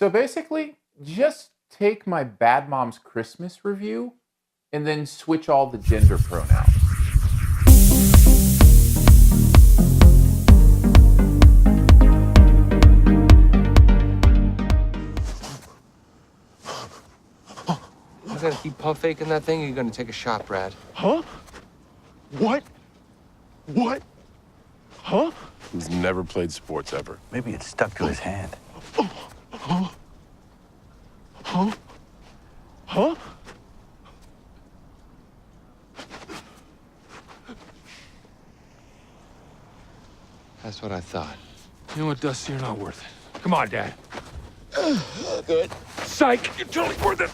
So basically, just take my Bad Mom's Christmas review and then switch all the gender pronouns. You gonna keep pump faking that thing, or you gonna take a shot, Brad? Huh? What? What? Huh? He's never played sports ever. Maybe it stuck to his hand. Huh? Huh? Huh? That's what I thought. You know what, Dusty? You're not worth it. Come on, Dad. Good. Psych! You're totally worth it!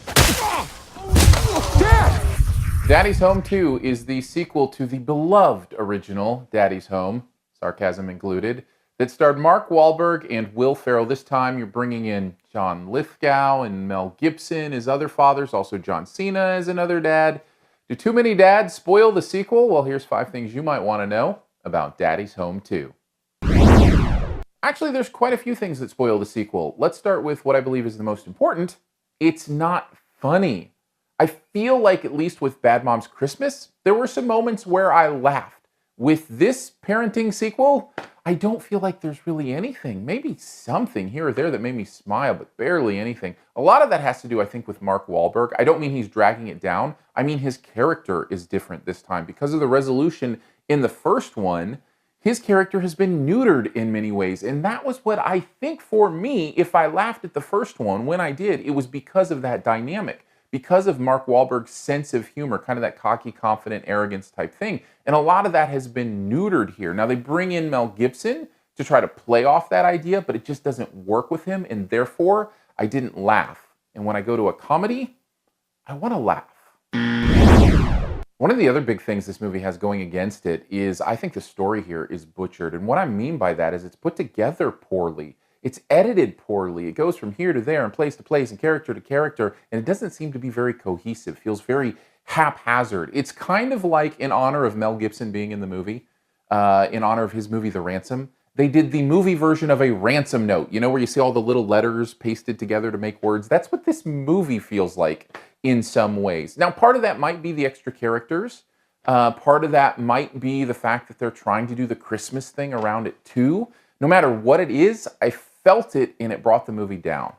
Dad! Daddy's Home 2 is the sequel to the beloved original Daddy's Home, sarcasm included, that starred Mark Wahlberg and Will Ferrell. This time you're bringing in John Lithgow and Mel Gibson as other fathers, also John Cena as another dad. Do too many dads spoil the sequel? Well, here's 5 things you might want to know about Daddy's Home 2. Actually, there's quite a few things that spoil the sequel. Let's start with what I believe is the most important. It's not funny. I feel like, at least with Bad Mom's Christmas, there were some moments where I laughed. With this parenting sequel, I don't feel like there's really anything. Maybe something here or there that made me smile, but barely anything. A lot of that has to do, I think, with Mark Wahlberg. I don't mean he's dragging it down. I mean his character is different this time. Because of the resolution in the first one, his character has been neutered in many ways. And that was what I think for me, if I laughed at the first one, when I did, it was because of that dynamic. Because of Mark Wahlberg's sense of humor, kind of that cocky, confident, arrogance type thing. And a lot of that has been neutered here. Now, they bring in Mel Gibson to try to play off that idea, but it just doesn't work with him, and therefore, I didn't laugh. And when I go to a comedy, I want to laugh. One of the other big things this movie has going against it is I think the story here is butchered. And what I mean by that is it's put together poorly. It's edited poorly. It goes from here to there and place to place and character to character, and it doesn't seem to be very cohesive. It feels very haphazard. It's kind of like, in honor of Mel Gibson being in the movie, in honor of his movie The Ransom, they did the movie version of a ransom note, you know, where you see all the little letters pasted together to make words. That's what this movie feels like in some ways. Now, part of that might be the extra characters. Part of that might be the fact that they're trying to do the Christmas thing around it too. No matter what it is, I felt it and it brought the movie down.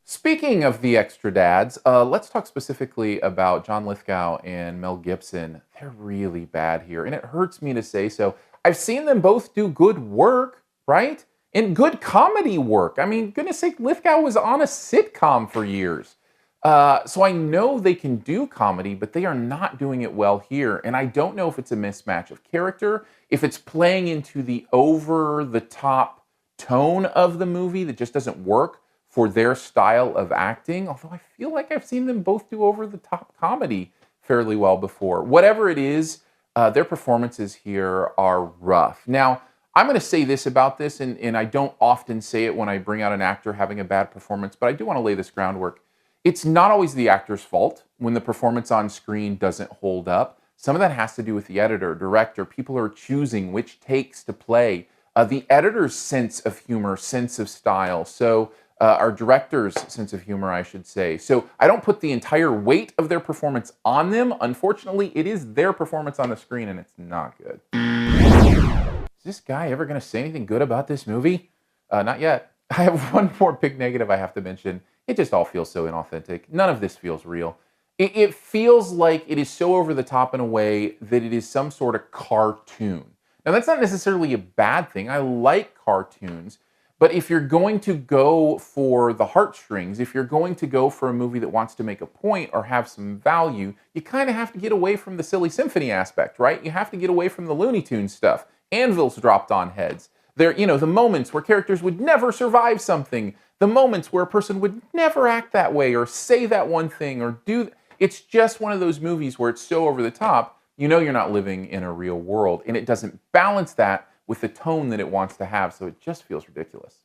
Speaking of the extra dads, let's talk specifically about John Lithgow and Mel Gibson. They're really bad here, and it hurts me to say so. I've seen them both do good work, right? And good comedy work. I mean, goodness sake, Lithgow was on a sitcom for years. So I know they can do comedy, but they are not doing it well here. And I don't know if it's a mismatch of character, if it's playing into the over-the-top tone of the movie that just doesn't work for their style of acting. Although I feel like I've seen them both do over-the-top comedy fairly well before. Whatever it is, their performances here are rough. Now, I'm going to say this about this, and I don't often say it when I bring out an actor having a bad performance, but I do want to lay this groundwork. It's not always the actor's fault when the performance on screen doesn't hold up. Some of that has to do with the editor, director, people who are choosing which takes to play, the editor's sense of humor, sense of style, so our director's sense of humor, I should say. So I don't put the entire weight of their performance on them. Unfortunately, it is their performance on the screen, and it's not good. Is this guy ever going to say anything good about this movie? Not yet. I have one more big negative I have to mention. It just all feels so inauthentic. None of this feels real. It feels like it is so over the top in a way that it is some sort of cartoon. Now, that's not necessarily a bad thing. I like cartoons. But if you're going to go for the heartstrings, if you're going to go for a movie that wants to make a point or have some value, you kind of have to get away from the silly symphony aspect, right? You have to get away from the Looney Tunes stuff. Anvils dropped on heads. There, you know, the moments where characters would never survive something, the moments where a person would never act that way or say that one thing or do. It's just one of those movies where it's so over the top, you know you're not living in a real world, and it doesn't balance that with the tone that it wants to have, so it just feels ridiculous.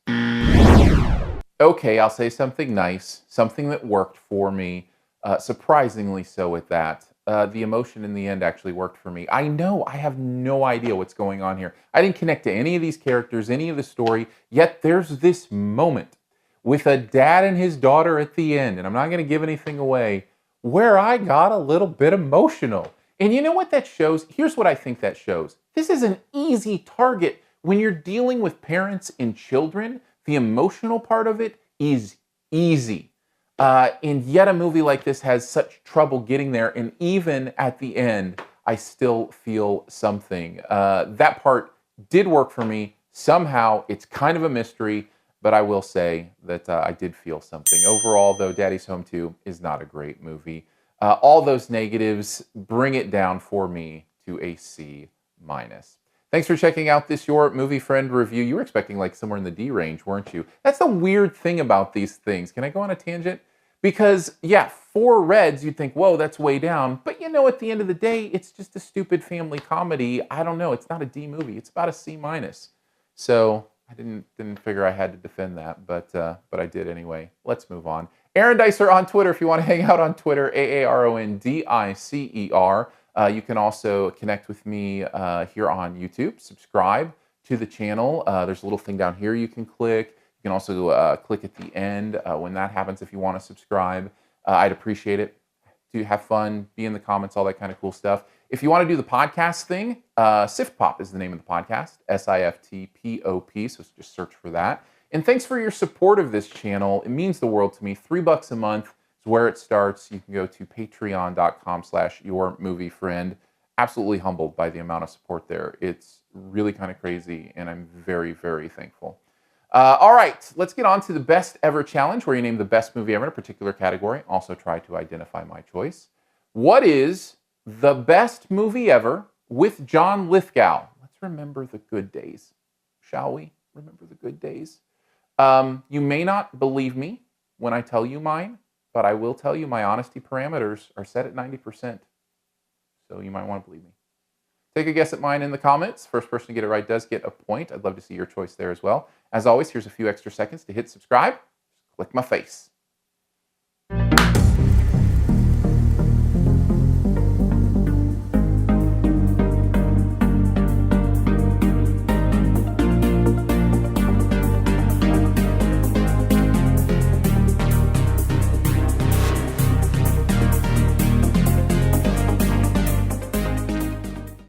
Okay, I'll say something nice, something that worked for me, surprisingly so at that. The emotion in the end actually worked for me. I know, I have no idea what's going on here. I didn't connect to any of these characters, any of the story, yet there's this moment with a dad and his daughter at the end, and I'm not going to give anything away, where I got a little bit emotional. And you know what that shows? Here's what I think that shows. This is an easy target. When you're dealing with parents and children, the emotional part of it is easy. And yet a movie like this has such trouble getting there. And even at the end, I still feel something. That part did work for me. Somehow, it's kind of a mystery, but I will say that I did feel something. Overall, though, Daddy's Home 2 is not a great movie. All those negatives bring it down for me to a C-. Thanks for checking out this Your Movie Friend review. You were expecting like somewhere in the D range, weren't you? That's the weird thing about these things. Can I go on a tangent? Because, yeah, 4 reds, you'd think, whoa, that's way down. But you know, at the end of the day, it's just a stupid family comedy. I don't know. It's not a D movie. It's about a C-. So I didn't figure I had to defend that, but I did anyway. Let's move on. Aaron Dicer on Twitter if you want to hang out on Twitter, AARONDICER. You can also connect with me here on YouTube. Subscribe to the channel. There's a little thing down here you can click. You can also click at the end when that happens if you want to subscribe. I'd appreciate it. To have fun, be in the comments, all that kind of cool stuff. If you want to do the podcast thing, SiftPop is the name of the podcast, SiftPop, so just search for that. And thanks for your support of this channel. It means the world to me. $3 a month is where it starts. You can go to patreon.com/yourmoviefriend. Absolutely humbled by the amount of support there. It's really kind of crazy, and I'm very, very thankful. All right, let's get on to the best ever challenge, where you name the best movie ever in a particular category. Also try to identify my choice. What is the best movie ever with John Lithgow? Let's remember the good days, shall we? Remember the good days. You may not believe me when I tell you mine, but I will tell you my honesty parameters are set at 90%. So you might want to believe me. Take a guess at mine in the comments. First person to get it right does get a point. I'd love to see your choice there as well. As always, here's a few extra seconds to hit subscribe. Click my face.